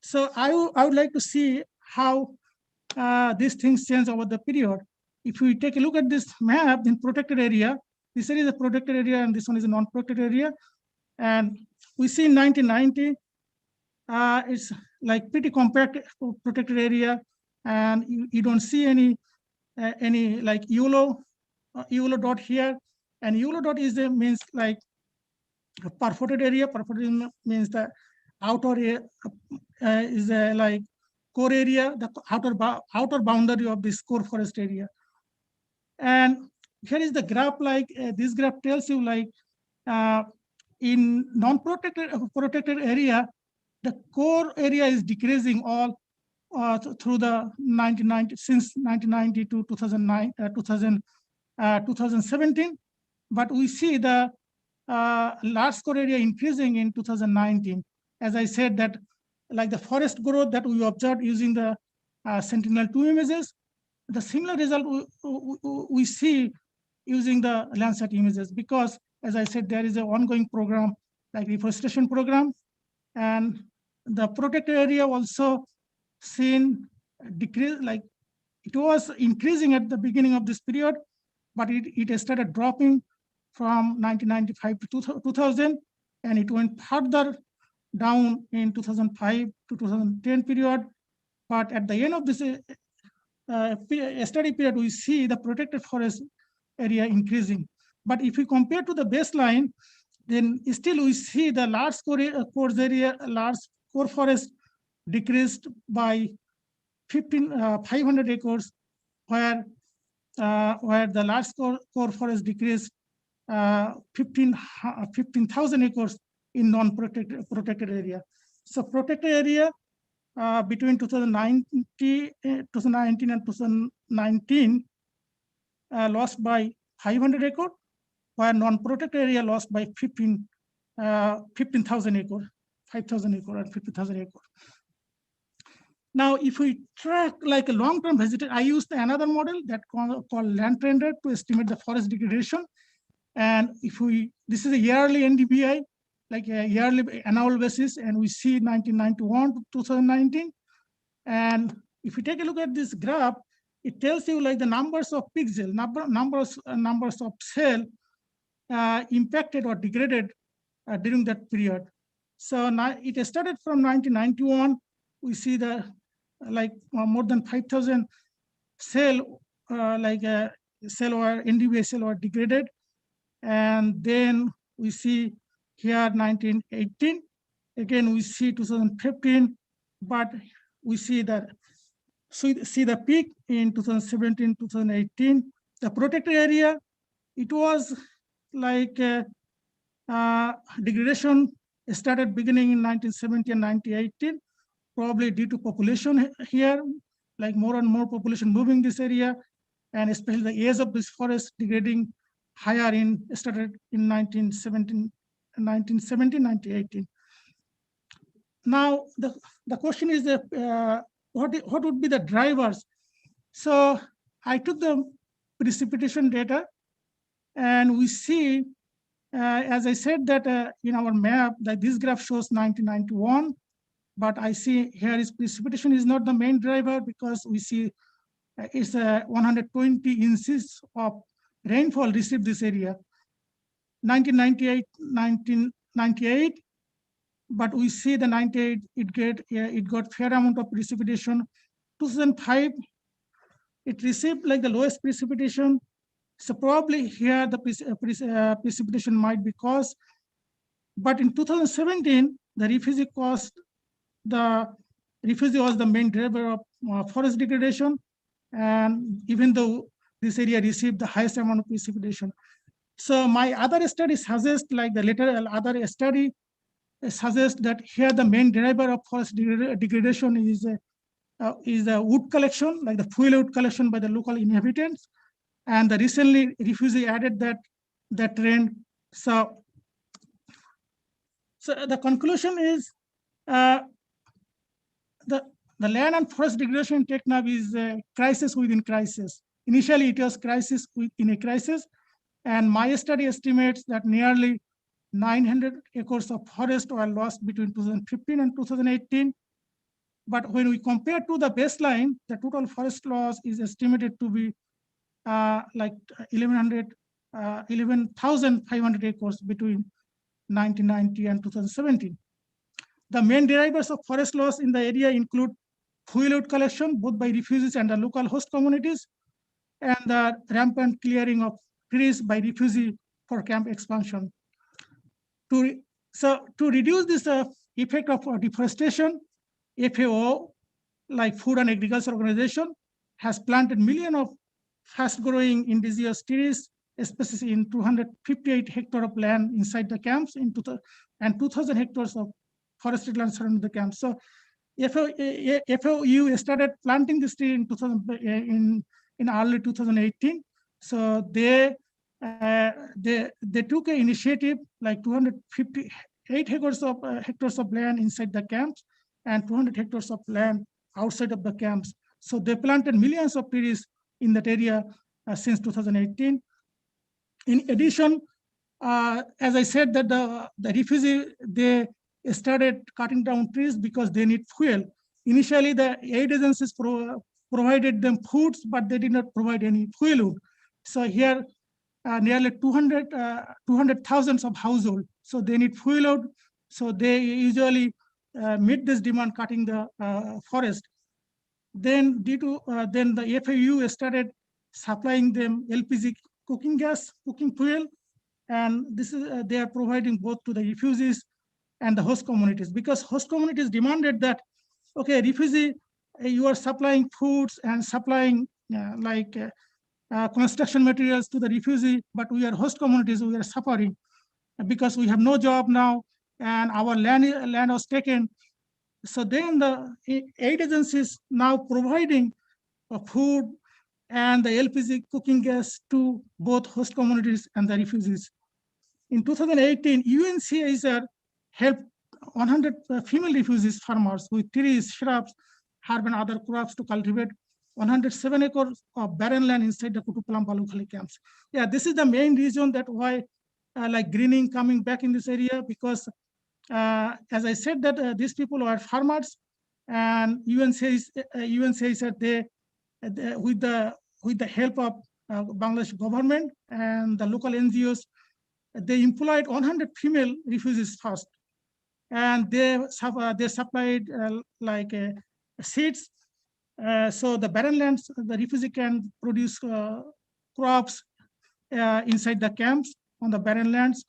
So I would like to see how these things change over the period. If we take a look at this map in protected area, this area is a protected area and this one is a non-protected area. And we see in 1990, it's like pretty compact protected area, and you don't see any like yellow dot here. And yellow dot is means like a perforated area. Perforated means the outer area is like core area, the outer boundary of this core forest area. And here is the graph, like this graph tells you like in protected area, the core area is decreasing all through the 1990, since 1990 to 2017. But we see the large core area increasing in 2019. As I said, that like the forest growth that we observed using the Sentinel-2 images, the similar result we see using the Landsat images, because as I said, there is an ongoing program like reforestation program, and the protected area also seen decrease, like it was increasing at the beginning of this period, but it started dropping from 1995 to 2000, and it went further down in 2005 to 2010 period. But at the end of this study period, we see the protected forest area increasing. But if we compare to the baseline, then still we see the large large core forest decreased by 500 acres, where the large core forest decreased 15,000 acres in non-protected area. So protected area between 2019 and 2019 lost by 500 acres, while non-protected area lost by 15,000 acres, 5,000 acres and 50,000 acres. Now, if we track like a long-term vegetation, I used another model that called land render to estimate the forest degradation. And if this is a yearly NDVI, like a yearly annual basis, and we see 1991 to 2019. And if you take a look at this graph, it tells you like the numbers of pixel, numbers of cell impacted or degraded during that period. So now it started from 1991. We see the like more than 5,000 cell cell or NDVI cell were degraded. And then we see here 1918. Again, we see 2015, but we see that the peak in 2017, 2018. The protected area, it was like degradation started beginning in 1970 and 1918, probably due to population here, like more and more population moving this area, and especially the age of this forest degrading higher started in 1917, 1918. Now, the question is what would be the drivers? So I took the precipitation data, and we see as I said that in our map, that this graph shows 1991, but I see here is precipitation is not the main driver because we see it's 120 inches of rainfall received this area. 1998, but we see the 98 it got fair amount of precipitation. 2005 it received like the lowest precipitation. So probably here the precipitation might be caused. But in 2017, the refugee was the main driver of forest degradation. And even though this area received the highest amount of precipitation. So my other study suggests, like the other study suggests that here the main driver of forest degradation is the wood collection, like the fuel wood collection by the local inhabitants. And the recently refugee added that trend. So the conclusion is the land and forest degradation in Teknaf is a crisis within crisis. Initially, it was crisis within a crisis. And my study estimates that nearly 900 acres of forest were lost between 2015 and 2018. But when we compare to the baseline, the total forest loss is estimated to be like 11,500 acres between 1990 and 2017. The main drivers of forest loss in the area include fuel wood collection, both by refugees and the local host communities, and the rampant clearing of trees by refugees for camp expansion. To reduce this effect of deforestation, FAO, like Food and Agriculture Organization, has planted millions of fast-growing indigenous trees, especially in 258 hectares of land inside the camps, and 2,000 hectares of forested land surrounding the camps. So FAO started planting this tree in early 2018. So they took an initiative like 258 hectares of land inside the camps and 200 hectares of land outside of the camps. So they planted millions of trees in that area since 2018. In addition, as I said, that the refugee, they started cutting down trees because they need fuel. Initially, the aid agencies provided them foods, but they did not provide any fuel wood. So here, nearly 200,000 of households. So they need fuel wood. So they usually meet this demand, cutting the forest. Then then the FAO started supplying them LPG cooking gas, cooking fuel, and this is they are providing both to the refugees and the host communities, because host communities demanded that, okay, refugee, you are supplying foods and supplying construction materials to the refugee, but we are host communities, we are suffering because we have no job now and our land was taken. So then the aid agencies now providing food and the LPG cooking gas to both host communities and the refugees. In 2018, UNHCR helped 100 female refugees farmers with trees, shrubs, herb and other crops to cultivate 107 acres of barren land inside the Kutupalam Balukhali camps. Yeah, this is the main reason that why like greening coming back in this area, because as I said that these people are farmers, and UNHCR they with the help of Bangladesh government and the local NGOs, they employed 100 female refugees first, and they supplied seeds. So the barren lands, the refugee can produce crops inside the camps on the barren lands.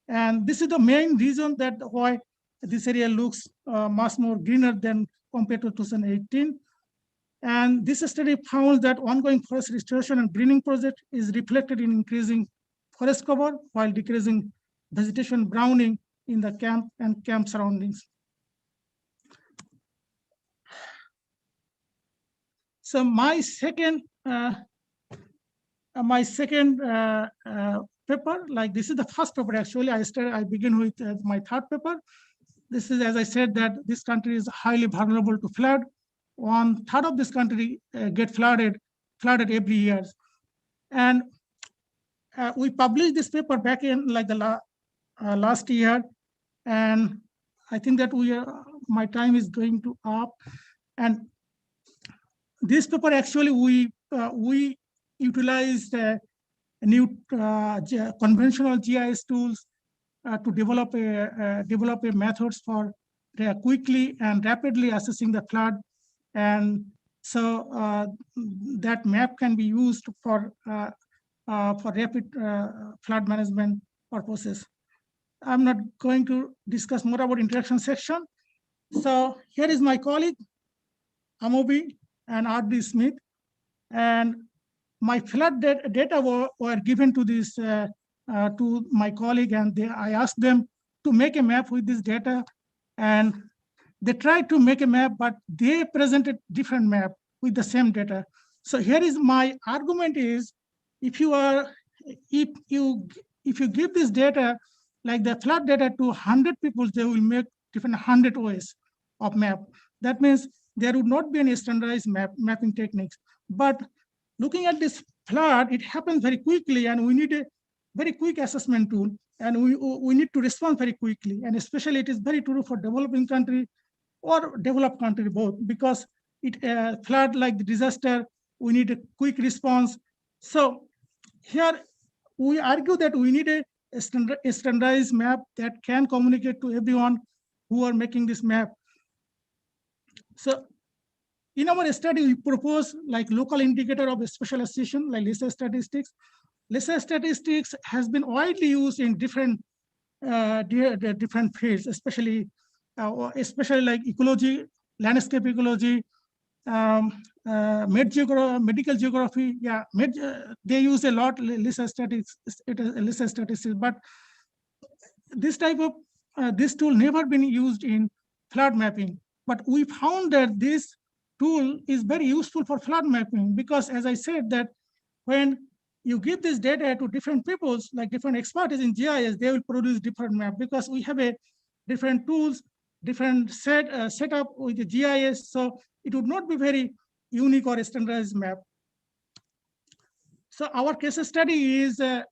And this is the main reason that why this area looks much more greener than compared to 2018. And this study found that ongoing forest restoration and greening project is reflected in increasing forest cover while decreasing vegetation browning in the camp and camp surroundings. So my second paper, like this is the first paper actually. I begin with my third paper. This is, as I said, that this country is highly vulnerable to flood. 1/3 of this country get flooded every year. And we published this paper back in like the last year, and I think that my time is going to up. And this paper actually we utilized new conventional GIS tools to develop a methods for quickly and rapidly assessing the flood, and so that map can be used for rapid flood management purposes. I'm not going to discuss more about interaction section. So here is my colleague Amobi and R.D. Smith, and my flood data were given to this to my colleague, and I asked them to make a map with this data, and they tried to make a map, but they presented different map with the same data. So here is my argument is, if you give this data, like the flood data to 100 people, they will make different 100 ways of map. That means there would not be any standardized mapping techniques. But looking at this flood, it happens very quickly, and we need a very quick assessment tool, and we need to respond very quickly. And especially it is very true for developing country or developed country both, because it flood like the disaster, we need a quick response. So here we argue that we need a standardized map that can communicate to everyone who are making this map. So in our study, we propose like local indicator of specialization, like Lisa statistics. Lisa statistics has been widely used in different fields, especially like ecology, landscape ecology, medical geography. Yeah, they use a lot Lisa statistics, but this type of this tool never been used in flood mapping. But we found that this tool is very useful for flood mapping, because as I said, that when you give this data to different peoples, like different experts in GIS, they will produce different map, because we have a different tools, different setup with the GIS. So it would not be very unique or standardized map. So our case study is a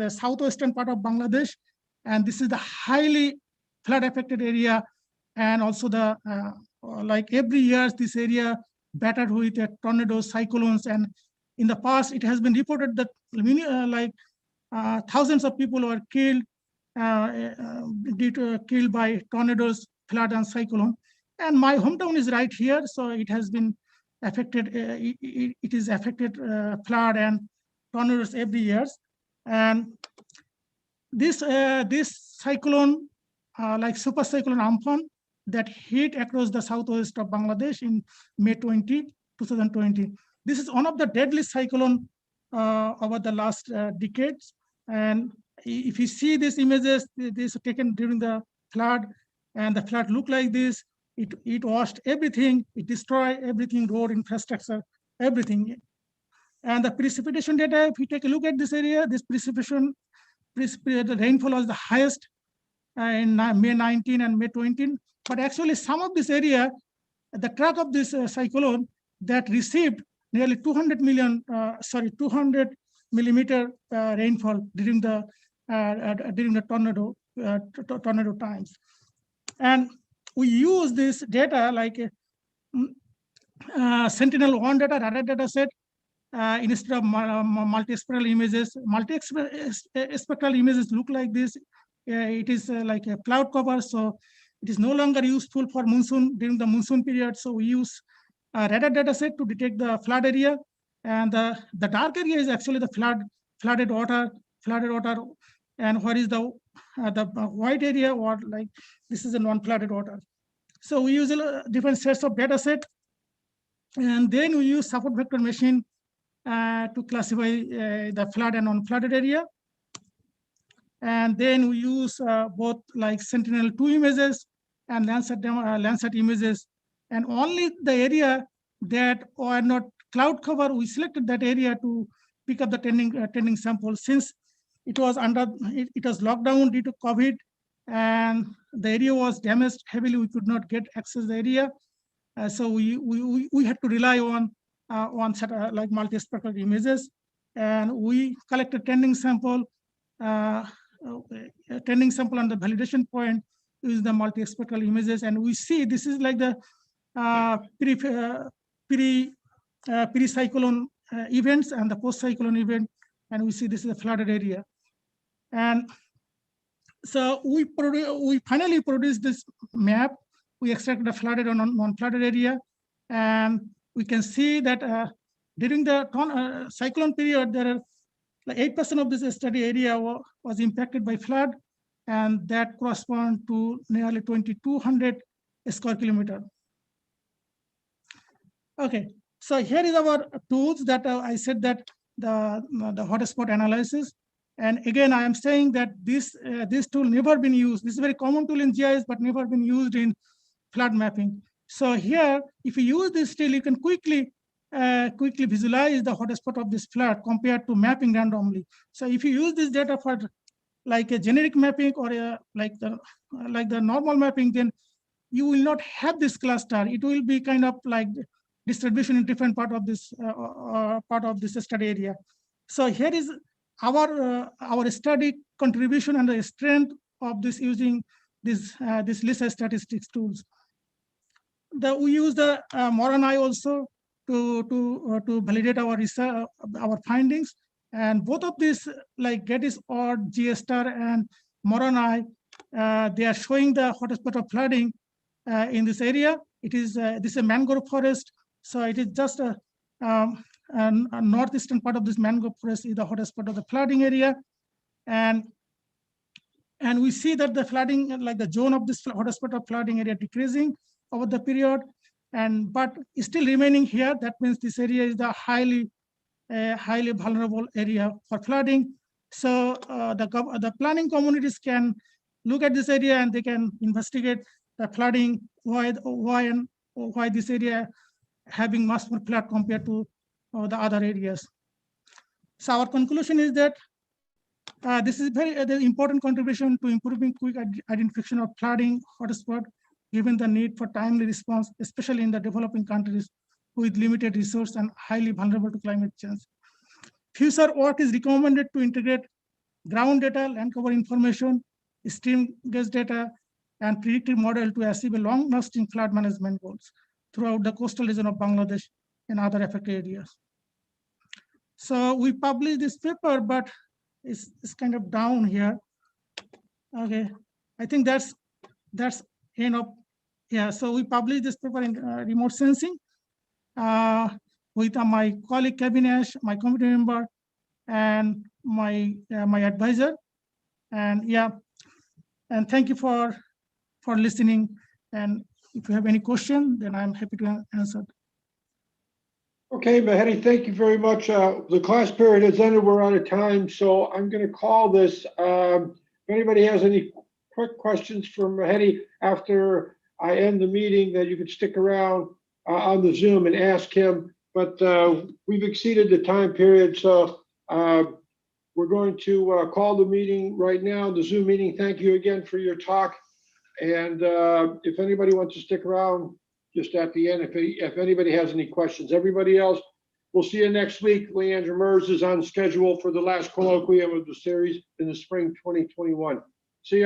southwestern part of Bangladesh, and this is the highly flood affected area, and also the like every year this area battered with tornadoes, cyclones, and in the past it has been reported that thousands of people were killed killed by tornadoes, flood, and cyclone. And my hometown is right here, so it has been affected. It is affected flood and tornadoes every year. And this cyclone, like super cyclone Amphan, that hit across the southwest of Bangladesh in May 2020. This is one of the deadliest cyclone over the last decades. And if you see these images, these are taken during the flood, and the flood looked like this. It washed everything, it destroyed everything, road infrastructure, everything. And the precipitation data, if you take a look at this area, this precipitation, the rainfall was the highest in May 19 and May 20. But actually some of this area, the track of this cyclone that received nearly 200 millimeter rainfall during the tornado times. And we use this data like Sentinel-1 data, radar data set, instead of multispectral images. Multispectral images look like this. It is like a cloud cover, so it is no longer useful for monsoon during the monsoon period. So we use a radar data set to detect the flood area, and the dark area is actually the flooded water, and what is the white area, or like this is a non-flooded water. So we use different sets of data set, and then we use support vector machine to classify the flood and non-flooded area. And then we use both like Sentinel-2 images and Landsat images. And only the area that are not cloud cover, we selected that area to pick up the tending sample, since it was locked down due to COVID, and the area was damaged heavily. We could not get access to the area. So we had to rely on set like multispectral images. and we collect a tending sample, a tending sample on the validation point, use the multi-spectral images, and we see this is like the pre-cyclone events and the post-cyclone event, and we see this is a flooded area. And so we finally produced this map. We extracted a flooded or non-flooded area, and we can see that during the cyclone period, there are like 8% of this study area was impacted by flood, and that corresponds to nearly 2,200 square kilometer. Okay, so here is our tools that I said that the hotspot analysis. And again, I am saying that this tool never been used. This is a very common tool in GIS, but never been used in flood mapping. So here, if you use this tool, you can quickly visualize the hotspot of this flood compared to mapping randomly. So if you use this data for like a generic mapping or like the normal mapping, then you will not have this cluster. It will be kind of like distribution in different part of this study area. So here is our study contribution and the strength of this using this LISA statistics tools. We use the Moroni also to validate our research, our findings, and both of these like Gettys or GStar and Moroni, they are showing the hotspot of flooding in this area. It is this is a mangrove forest, so it is just a northeastern part of this mangrove forest is the hotspot of the flooding area, and we see that the flooding, like the zone of this hotspot of flooding area, decreasing over the period, but still remaining here. That means this area is the highly vulnerable area for flooding. So the planning communities can look at this area and they can investigate the flooding, why this area having much more flood compared to the other areas. So our conclusion is that this is very important contribution to improving quick identification of flooding hotspot, given the need for timely response, especially in the developing countries with limited resource and highly vulnerable to climate change. Future work is recommended to integrate ground data, land cover information, stream gauge data, and predictive model to achieve a long-lasting flood management goals throughout the coastal region of Bangladesh and other affected areas. So we published this paper, but it's kind of down here. Okay, I think that's end of, yeah. So we published this paper in remote sensing with my colleague Kevin Ash, my committee member, and my advisor. And yeah, and thank you for listening. And if you have any question, then I'm happy to answer. Okay, Mehdi, thank you very much. The class period has ended. We're out of time, so I'm going to call this. If anybody has any quick questions for Mehdi after I end the meeting, that you can stick around on the Zoom and ask him. But we've exceeded the time period, so we're going to call the meeting right now, the Zoom meeting. Thank you again for your talk. And if anybody wants to stick around, just at the end, if anybody has any questions. Everybody else, we'll see you next week. Leandra Mers is on schedule for the last colloquium of the series in the spring 2021.